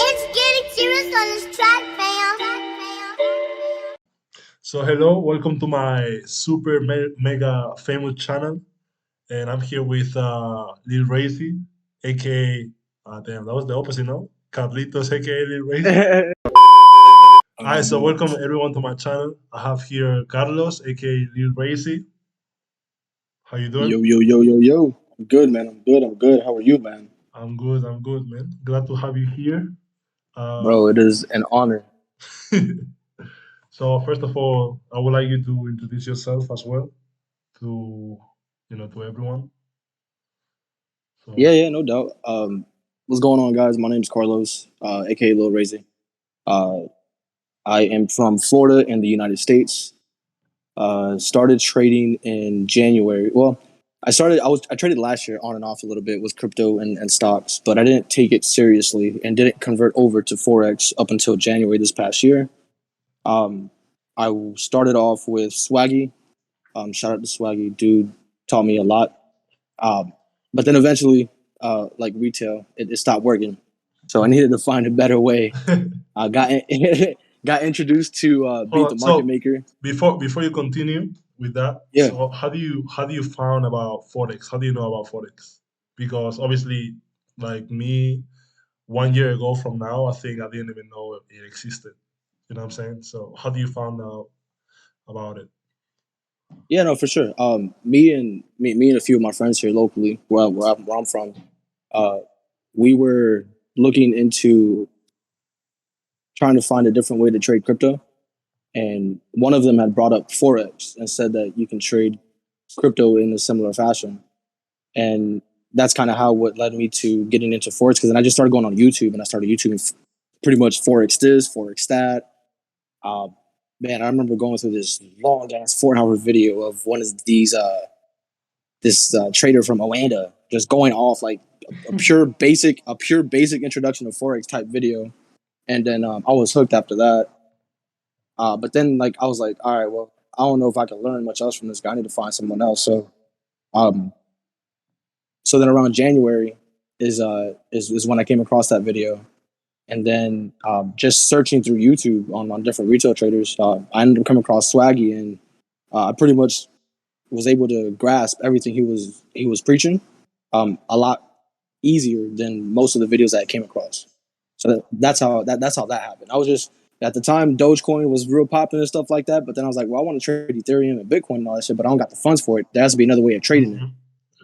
It's getting serious on this track, fam. So hello, welcome to my super mega famous channel, and I'm here with Lil Wraizy, aka damn, that was the opposite, no? Carlitos, aka Lil Wraizy. Hi, so welcome everyone to my channel. I have here Carlos, aka Lil Wraizy. How you doing? Yo. I'm good, man. I'm good. How are you, man? I'm good, man. Glad to have you here. Bro, Uh, it is an honor. so first of all, I would like you to introduce yourself as well to to everyone. So Yeah, no doubt. What's going on, guys? My name's Carlos, aka Lil Wraizy. Uh, I am from Florida in the United States. Started trading in January. Well, I traded last year on and off a little bit with crypto and stocks, but I didn't take it seriously and didn't convert over to Forex up until January this past year. Um, I started off with Swaggy. Shout out to Swaggy, dude, taught me a lot. Um, but then eventually, like retail, it stopped working. So I needed to find a better way. I got got introduced to Beat hold the on. Market So Maker. before you continue with that, Yeah. so how do you found about Forex? How do you know about Forex? Because obviously, like me, 1 year ago from now, I think I didn't even know it existed. You know what I'm saying? So how do you find out about it? Yeah, no, for sure. Me and a few of my friends here locally, where I'm from, uh, we were looking into trying to find a different way to trade crypto, and one of them had brought up Forex and said that you can trade crypto in a similar fashion. And that's kind of how what led me to getting into Forex, because then I just started going on YouTube and I started YouTubing pretty much Forex this, Forex that. Uh, Man, I remember going through this long ass 4 hour video of one of these this trader from Oanda just going off like a pure basic introduction to Forex type video, and then I was hooked after that. But then like I was like, all right, well, I don't know if I can learn much else from this guy. I need to find someone else. Um, so then around January is when I came across that video, and then just searching through YouTube on different retail traders, I ended up coming across Swaggy, and I pretty much was able to grasp everything he was preaching a lot easier than most of the videos that I came across. So that's how that happened. I was just at the time Dogecoin was real popular and stuff like that, but then I was like, well, I want to trade Ethereum and Bitcoin and all that shit, but I don't got the funds for it. There has to be another way of trading it, Hmm.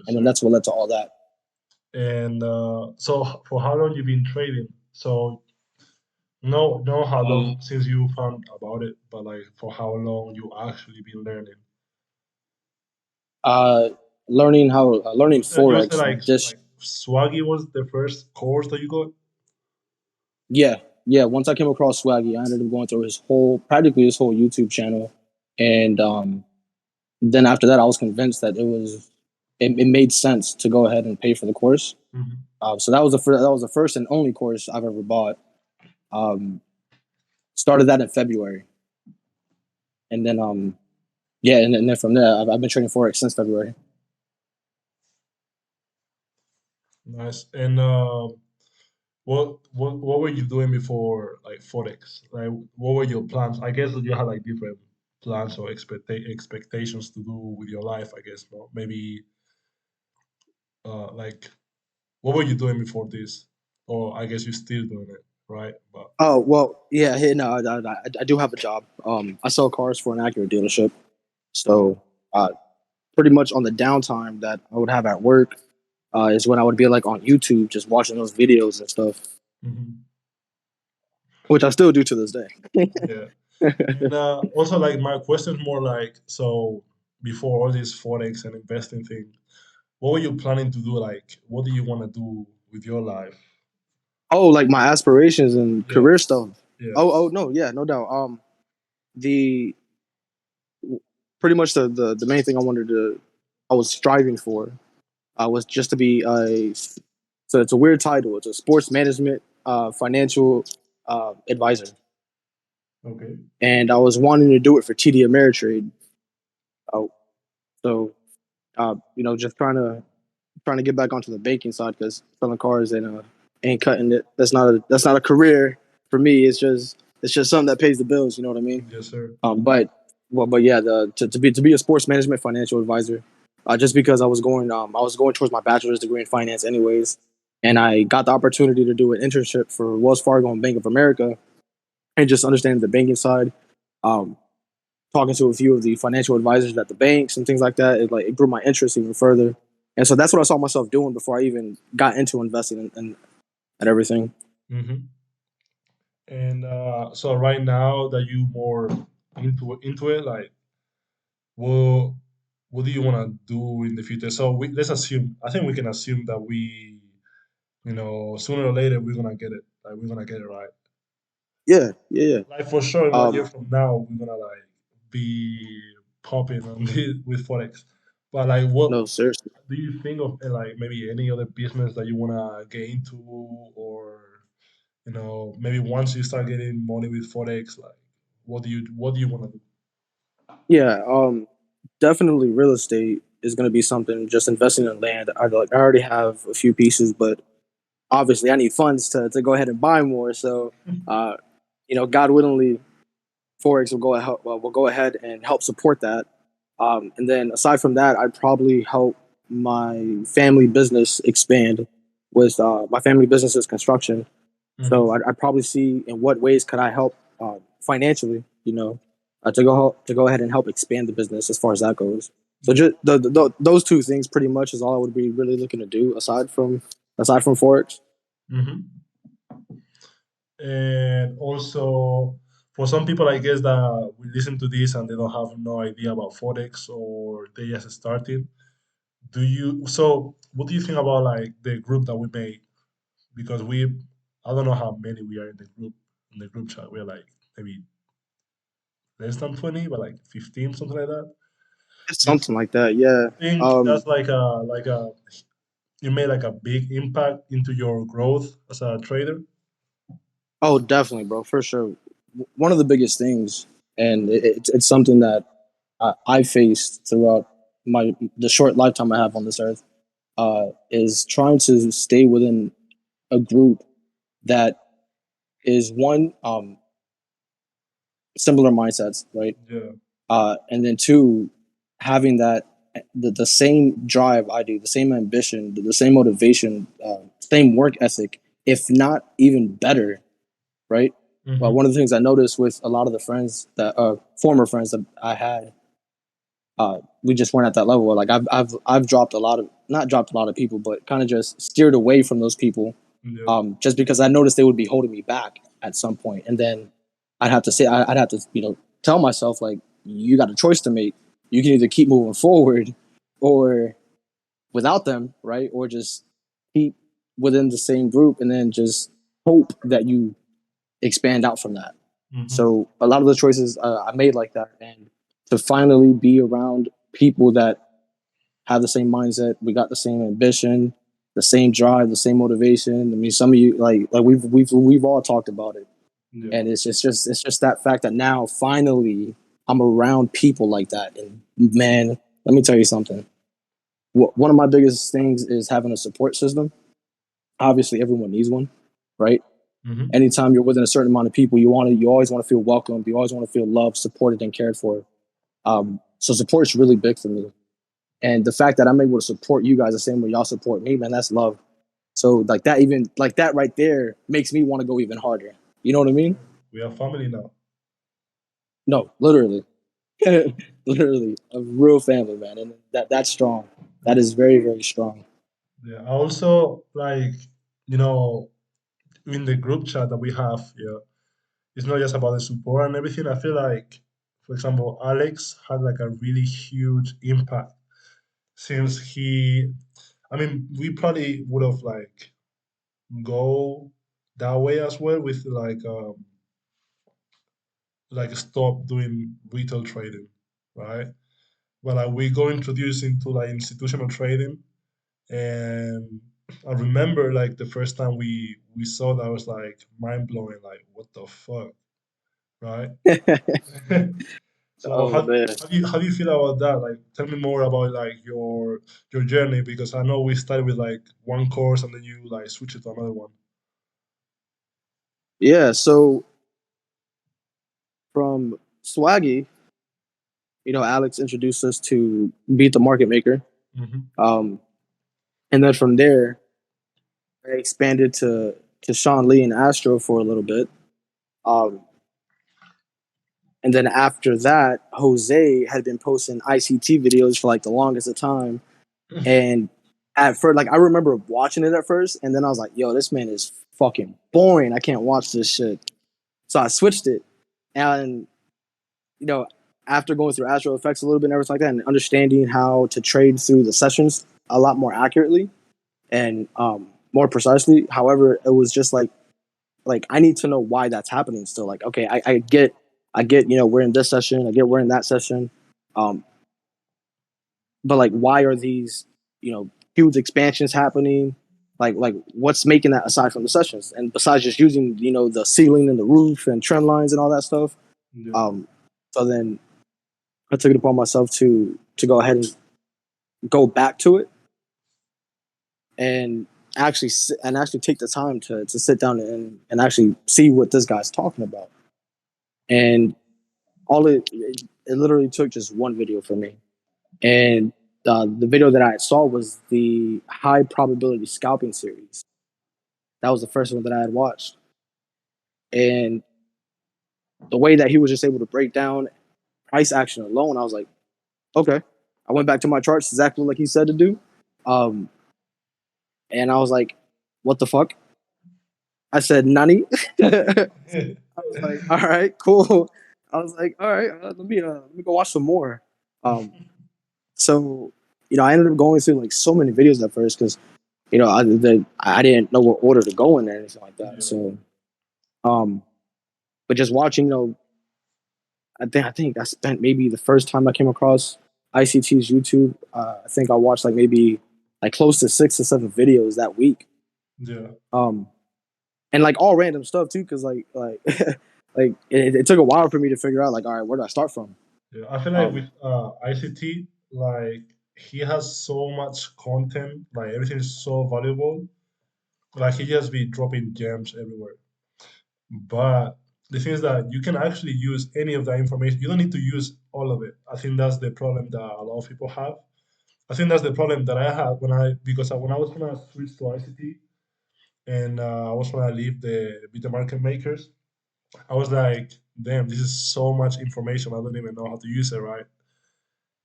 and then that's what led to all that. And so for how long you been trading? So no, how Um, long since you found about it, but like for how long you actually been learning? uh, learning You said Forex just like Swaggy was the first course that you got? yeah. Once I came across Swaggy, I ended up going through practically his whole YouTube channel, and then after that, I was convinced that it made sense to go ahead and pay for the course. Hmm. So that was the first and only course I've ever bought. Um, Started that in February, and then yeah, and then from there, I've been trading Forex since February. Nice. And what were you doing before like Forex? Like what were your plans? I guess that you had like different plans or expectations to do with your life, I guess, no? Maybe like what were you doing before this? Or I guess you're still doing it, right? But Oh well, yeah. Hey, no, I do have a job. I sell cars for an Acura dealership. So uh, pretty much on the downtime that I would have at work is when I would be like on YouTube just watching those videos and stuff, mhm, which I still do to this day. yeah. And also like my question is more like so before all this Forex and investing thing, what were you planning to do? Like what do you want to do with your life? Oh, like my aspirations and Yeah, career stuff. yeah. Oh no, yeah, no doubt. The pretty much the main thing I was striving for was just to be a. So it's a weird title. It's a sports management financial advisor, Okay. and I was wanting to do it for TD Ameritrade. Oh, so Just trying to get back onto the banking side because selling cars and ain't cutting it. That's not a career for me. It's just something that pays the bills. You know what I mean? Yes, sir. But yeah, to be a sports management financial advisor, just because I was going towards my bachelor's degree in finance anyways, and I got the opportunity to do an internship for Wells Fargo and Bank of America, and just understanding the banking side, um, talking to a few of the financial advisors at the banks and things like that. It grew my interest even further, and so that's what I saw myself doing before I even got into investing and everything. Hmm. And so right now that you more into it, like what what do you want to do in the future? So let's assume. I think we can assume that sooner or later we're gonna get it. Like we're gonna get it right. Yeah, yeah, yeah. Like for sure, in 1 year Um, from now, we're gonna like be popping on with Forex. But like, what no, seriously. do you think of like maybe any other business that you wanna get into, or maybe once you start getting money with Forex, like what do you wanna do? Yeah, definitely real estate is going to be something. Just investing in land. I already have a few pieces, but obviously I need funds to go ahead and buy more. So, uh, God willingly, Forex will go ahead and help support that. And then aside from that, I'd probably help my family business expand with my family business is construction. Hmm. So I'd probably see in what ways could I help financially, to go ahead and help expand the business as far as that goes. So just those two things pretty much is all I would be really looking to do aside from Forex. Hmm. And also, for some people, I guess that we listen to this and they don't have no idea about Forex or they just started. So what do you think about like the group that we made? Because I don't know how many we are in the group chat. We're like maybe less than 20, but like 15, something like that. It's Do you something like that, yeah. think Um, that's like a you made like a big impact into your growth as a trader? oh, definitely, bro, for sure. One of the biggest things, and it's something that I faced throughout the short lifetime I have on this earth, is trying to stay within a group that is one similar mindsets, right? Yeah. And then two, having the same drive I do, the same ambition, the same motivation, same work ethic, if not even better, right? Well, Hmm. one of the things I noticed with a lot of the friends that former friends that I had, we just weren't at that level. Like I've dropped a lot of not dropped a lot of people, but kind of just steered away from those people, Yeah. just because I noticed they would be holding me back at some point, and then I'd have to tell myself like you got a choice to make. You can either keep moving forward, or without them, right, or just keep within the same group, and then just hope that you expand out from that. Hmm. So a lot of the choices I made like that, and to finally be around people that have the same mindset, we got the same ambition, the same drive, the same motivation. I mean, some of you like we've all talked about it, Yeah. and it's just that fact that now finally I'm around people like that, and man, let me tell you something. One of my biggest things is having a support system. Obviously, everyone needs one, right? Hmm. Anytime you're within a certain amount of people, you always want to feel welcome. You always want to feel loved, supported, and cared for. So support is really big for me, and the fact that I'm able to support you guys the same way y'all support me, man, that's love. So like that, even like that right there, makes me want to go even harder. You know what I mean? We are family now. No, literally, literally a real family, man, and that's strong. That is very very strong. Yeah. I also like, you know, in the group chat that we have, yeah, it's not just about the support and everything. I feel like, for example, Alex had like a really huge impact since I mean, we probably would have like go that way as well with like stop doing retail trading, right? But like we go introduced into like institutional trading, and I remember like the first time we saw that, I was like mind blowing, like what the fuck, right? So Oh man. how do you feel about that? Like, tell me more about like your journey, because I know we started with like one course and then you like switch it to another one. Yeah. So from Swaggy, Alex introduced us to Beat the Market Maker. Hmm. Um, and then from there, I expanded to Sean Lee and Astro for a little bit. Um, and then after that, Jose had been posting ICT videos for like the longest of time. And at first, like I remember watching it at first, and then I was like, "Yo, this man is fucking boring. I can't watch this shit." So I switched it, and you know, after going through Astro Effects a little bit and everything like that, and understanding how to trade through the sessions a lot more accurately and more precisely. However, it was just like I need to know why that's happening still. Like, okay, I get, we're in this session, I get we're in that session. Um, but like why are these, huge expansions happening? Like what's making that aside from the sessions? And besides just using, the ceiling and the roof and trend lines and all that stuff. Yeah. So then I took it upon myself to go ahead and go back to it and actually take the time to sit down and actually see what this guy's talking about. And it literally took just one video for me. And the video that I saw was the high probability scalping series. That was the first one that I had watched. And the way that he was just able to break down price action alone, I was like, okay. I went back to my charts exactly like he said to do. Um, and I was like, what the fuck? I said, Nani. I was like, all right, cool. I was like, all right, let me go watch some more. Um, so I ended up going through like so many videos at first because I didn't know what order to go in or anything like that. Yeah. So, but just watching, I think I spent maybe the first time I came across ICT's YouTube. I think I watched like maybe like close to 6 or 7 videos that week. Yeah. And like all random stuff too, because like like it took a while for me to figure out like, all right, where do I start from? Yeah, I feel like Um, with ICT, like he has so much content, like everything is so valuable. Like he just be dropping gems everywhere. But the thing is that you can actually use any of that information. You don't need to use all of it. I think that's the problem that a lot of people have. I think that's the problem that I had when I was gonna switch to ICT and I was gonna leave the beta market makers. I was like, damn, this is so much information. I don't even know how to use it, right?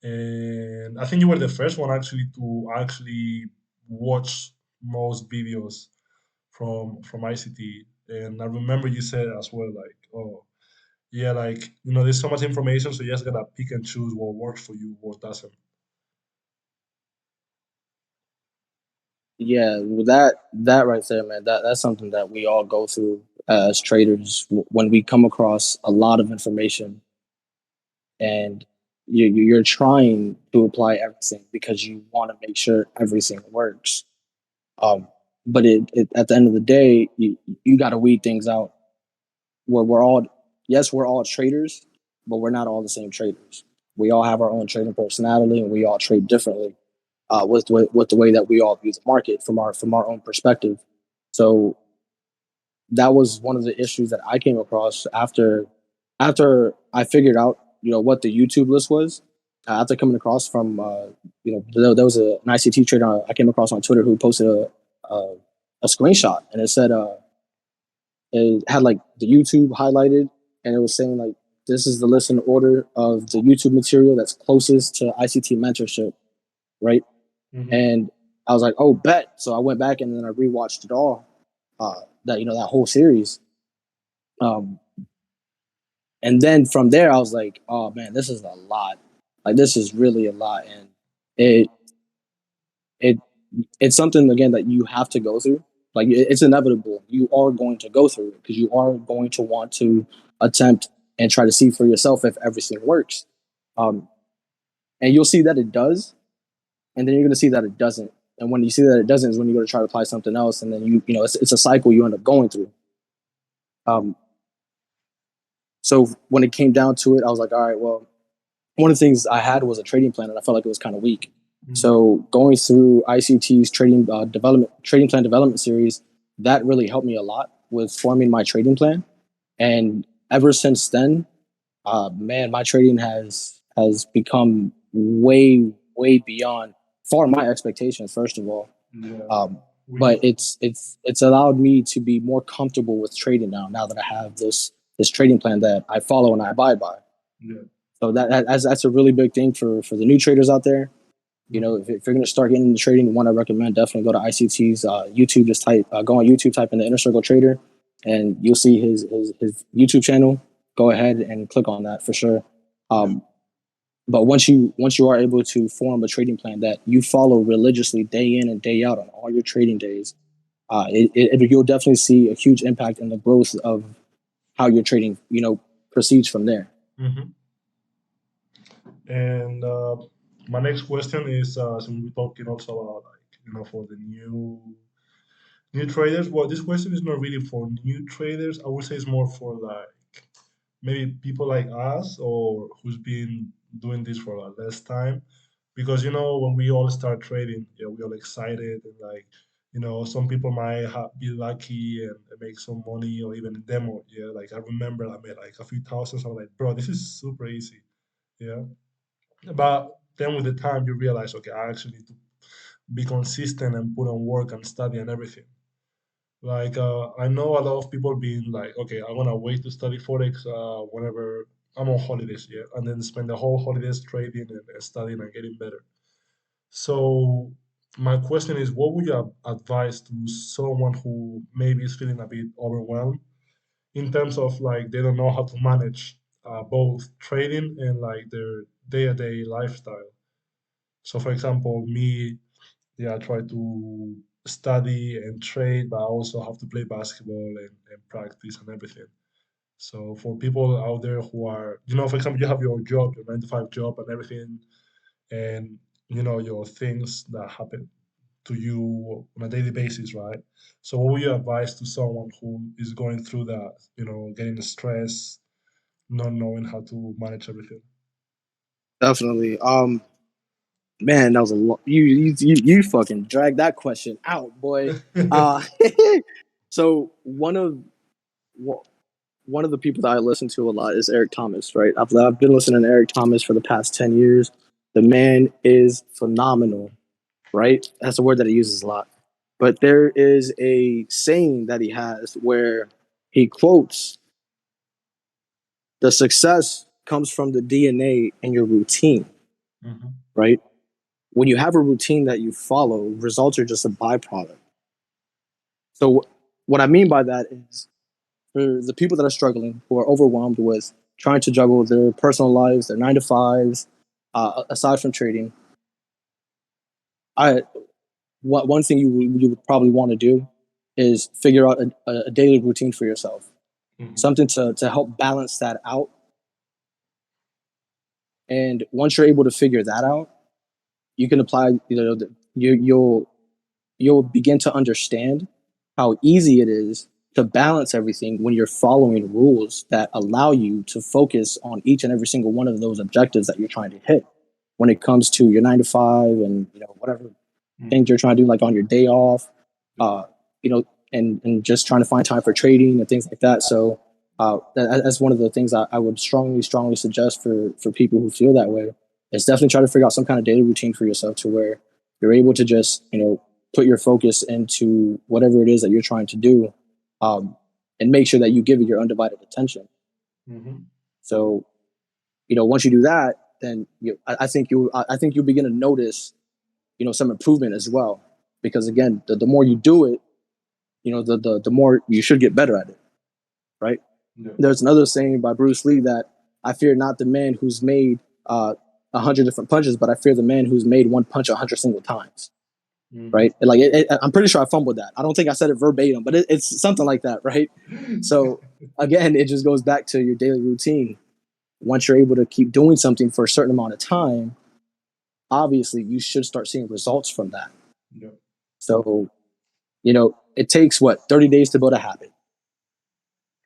And I think you were the first one actually to actually watch most videos from ICT. And I remember you said as well, like, oh, yeah, like there's so much information, so you just gotta pick and choose what works for you, what doesn't. yeah, well, that right there, man, that's something that we all go through as traders when we come across a lot of information and you're trying to apply everything because you want to make sure everything works. Um, but at the end of the day, you got to weed things out. Where we're all, yes, we're all traders, but we're not all the same traders. We all have our own trading personality, and we all trade differently with the way that we all view the market from our own perspective. So that was one of the issues that I came across after I figured out what the YouTube list was. After coming across from there was an ICT trader I came across on Twitter who posted a, a screenshot, and it said it had like the YouTube highlighted, and it was saying like this is the list in order of the YouTube material that's closest to ICT mentorship, right? Hmm. And I was like, oh, bet. So I went back and then I rewatched it all, that whole series. Um, and then from there, I was like, oh man, this is a lot. Like this is really a lot, and it it it's something again that you have to go through. Like it's inevitable. You are going to go through it because you are going to want to attempt and try to see for yourself if everything works. Um, and you'll see that it does, and then you're going to see that it doesn't. And when you see that it doesn't, is when you go to try to apply something else, and then it's a cycle you end up going through. Um, so when it came down to it, I was like, all right, well, one of the things I had was a trading plan, and I felt like it was kind of weak. Mhm. So going through ICT's trading plan development series, that really helped me a lot with forming my trading plan. And ever since then, man, my trading has become way beyond far my expectations. First of all, Yeah. but it's allowed me to be more comfortable with trading now that I have this trading plan that I follow and I abide by. Yeah. So that's a really big thing for the new traders out there. You know, if you're going to start getting into trading, one I recommend definitely go to ICT's YouTube. Just go on YouTube, type in the Inner Circle Trader, and you'll see his YouTube channel. Go ahead and click on that for sure. But once you are able to form a trading plan that you follow religiously day in and day out on all your trading days, you'll definitely see a huge impact in the growth of how your trading, proceeds from there. Mm-hmm. And my next question is, so we're talking also about for the new traders. Well, this question is not really for new traders. I would say it's more for like maybe people like us or who's been doing this for a less time. Because when we all start trading, yeah, we're all excited and like some people might be lucky and make some money or even a demo. Yeah, like I remember I made like a few thousands. I was like, bro, this is super easy. Yeah, but then with the time you realize, okay, I actually need to be consistent and put on work and study and everything. Like I know a lot of people being like, okay, I'm gonna wait to study Forex whenever I'm on holidays, yeah, and then spend the whole holidays trading and studying and getting better. So my question is, what would you advise to someone who maybe is feeling a bit overwhelmed in terms of like they don't know how to manage both trading and like their day-to-day lifestyle? So for example, me, yeah, I try to study and trade, but I also have to play basketball and practice and everything. So for people out there who are, for example, you have your job, your 9 to 5 job and everything, and your things that happen to you on a daily basis, right? So what would you advise to someone who is going through that, getting stressed, not knowing how to manage everything? Definitely. Man, that was a lot. You fucking dragged that question out, boy. Uh, so one of the people that I listen to a lot is Eric Thomas, right? I've been listening to Eric Thomas for the past 10 years. The man is phenomenal, right? That's a word that he uses a lot. But there is a saying that he has where he quotes, "The success comes from the DNA and your routine," Hmm. right? When you have a routine that you follow, results are just a byproduct. So what I mean by that is for the people that are struggling, who are overwhelmed with trying to juggle their personal lives, their 9 to 5s, aside from trading, I one thing you would probably want to do is figure out a daily routine for yourself, Hmm. something to help balance that out. And once you're able to figure that out, you can apply. You'll begin to understand how easy it is to balance everything when you're following rules that allow you to focus on each and every single one of those objectives that you're trying to hit when it comes to your 9 to 5 and whatever things Hmm. you're trying to do like on your day off, Yeah. uh, and just trying to find time for trading and things like that. So that's one of the things I would strongly suggest for people who feel that way. Is definitely try to figure out some kind of daily routine for yourself to where you're able to just put your focus into whatever it is that you're trying to do, um, and make sure that you give it your undivided attention. Hmm. So once you do that, then I think you'll begin to notice some improvement as well. Because again, the more you do it, the more you should get better at it, right? Yeah. There's another saying by Bruce Lee that I fear not the man who's made 100 different punches, but I fear the man who's made one punch 100 single times. Hmm. Right? Like I'm pretty sure I fumbled that. I don't think I said it verbatim, but it's something like that, right? So again, it just goes back to your daily routine. Once you're able to keep doing something for a certain amount of time, obviously you should start seeing results from that. Yeah. So it takes what 30 days to build a habit,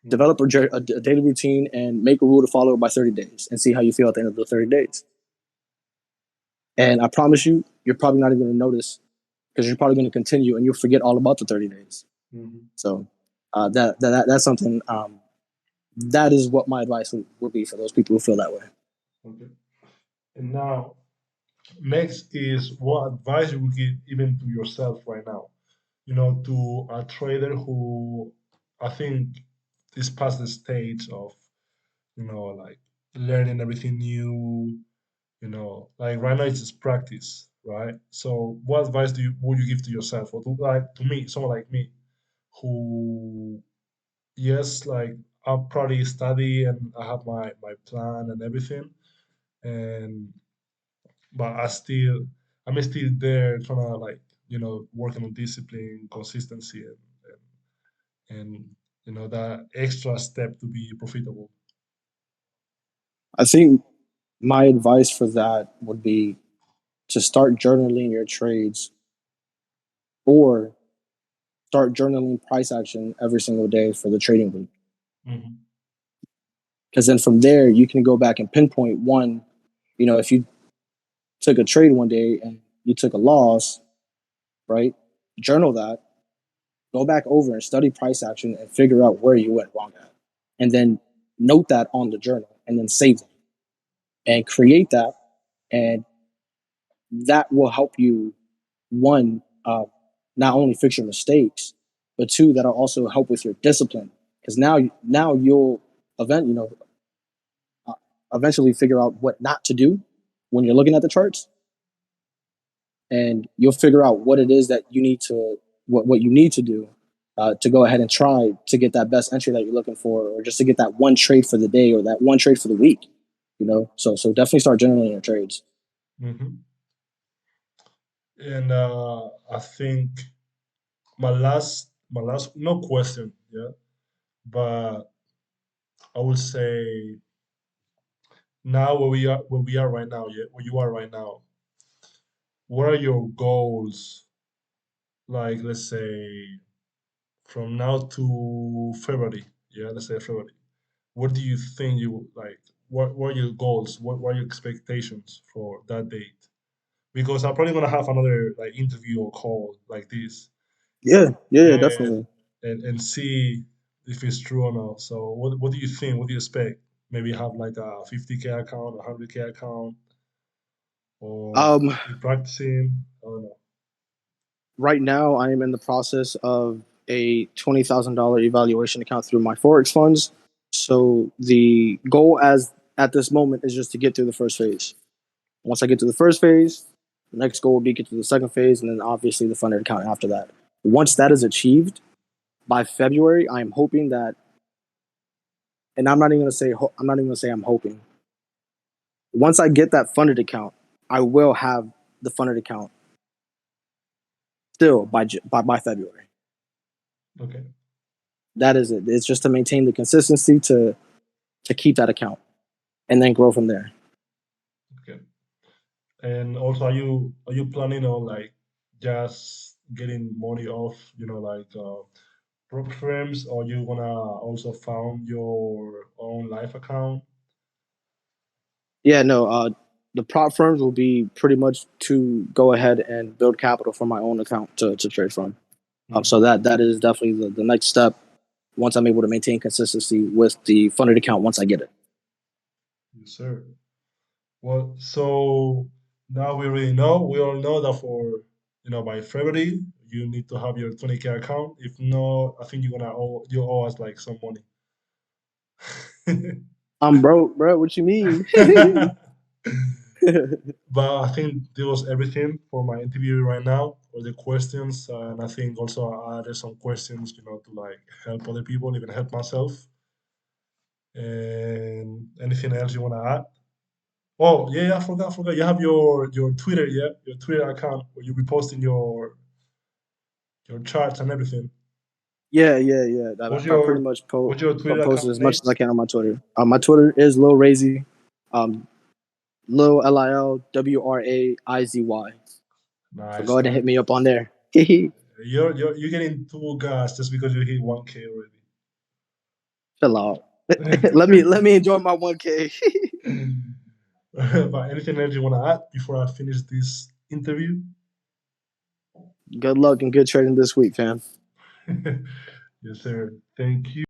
develop a daily routine and make a rule to follow it by 30 days and see how you feel at the end of the 30 days. And I promise you, you're probably not even going to notice because you're probably going to continue and you'll forget all about the 30 days. So that's something, that is what my advice would be for those people who feel that way. Okay. And now, next is what advice you would give even to yourself right now? To a trader who I think is past the stage of, like learning everything new, like right now it's just practice, right? So what advice would you give to yourself or to me, someone like me, who, yes, like I'll probably study and I have my plan and everything, and but I'm still there trying to like working on discipline, consistency, and that extra step to be profitable. I think my advice for that would be to start journaling your trades or start journaling price action every single day for the trading week. Hmm. Because then from there, you can go back and pinpoint one, if you took a trade one day and you took a loss, right? Journal that, go back over and study price action and figure out where you went wrong at. And then note that on the journal and then save them and create that. And that will help you, one, not only fix your mistakes, but two, that'll also help with your discipline. Because now you'll eventually figure out what not to do when you're looking at the charts, and you'll figure out what it is that you need to what you need to do to go ahead and try to get that best entry that you're looking for, or just to get that one trade for the day or that one trade for the week. So definitely start generating your trades. Hmm. And I think my last no question, yeah, but I would say now where we are right now, yeah, where you are right now, what are your goals? Like, let's say from now to February, yeah, let's say February. What do you think you would like? What are your goals? What are your expectations for that date? Because I'm probably gonna have another like interview or call like this, Yeah, and definitely. and see if it's true or not. So what do you think? What do you expect? Maybe have like a 50K account, a 100K account, or Um, keep practicing. I don't know. right now, I am in the process of a $20,000 evaluation account through my Forex funds. So the goal as at this moment is just to get through the first phase. Once I get to the first phase, the next goal will be get to the second phase, and then obviously the funded account after that. Once that is achieved by February, I am hoping that, and I'm not even gonna say I'm hoping. Once I get that funded account, I will have the funded account still by February. Okay. That is it. It's just to maintain the consistency to keep that account and then grow from there. Okay. And also, are you planning on like just getting money off, like prop firms, or you wanna also found your own live account? Yeah, no. The prop firms will be pretty much to go ahead and build capital for my own account to trade from. So Mhm. that is definitely the next step once I'm able to maintain consistency with the funded account once I get it. Yes, sir. Well, so now we all know that for, by February, you need to have your 20K account. If not, I think you owe us like some money. I'm broke, bro. What you mean? But I think that was everything for my interview right now, for the questions, and I think also I added some questions, to like help other people, even help myself. And anything else you want to add? Oh, yeah, yeah, I forgot. You have your Twitter, yeah, your Twitter account where you be posting your charts and everything. Yeah. What's I pretty your much what's your Twitter post account as much name? as I can on my Twitter. My Twitter is Lil Wraizy, um, Lil Lilwraizy. So go Nice, ahead and hit me nice. up on there. You're getting two gas just because you hit 1K already. Chill out. let me enjoy my 1K. But anything else you want to add before I finish this interview? Good luck and good trading this week, fam. Yes, sir. Thank you.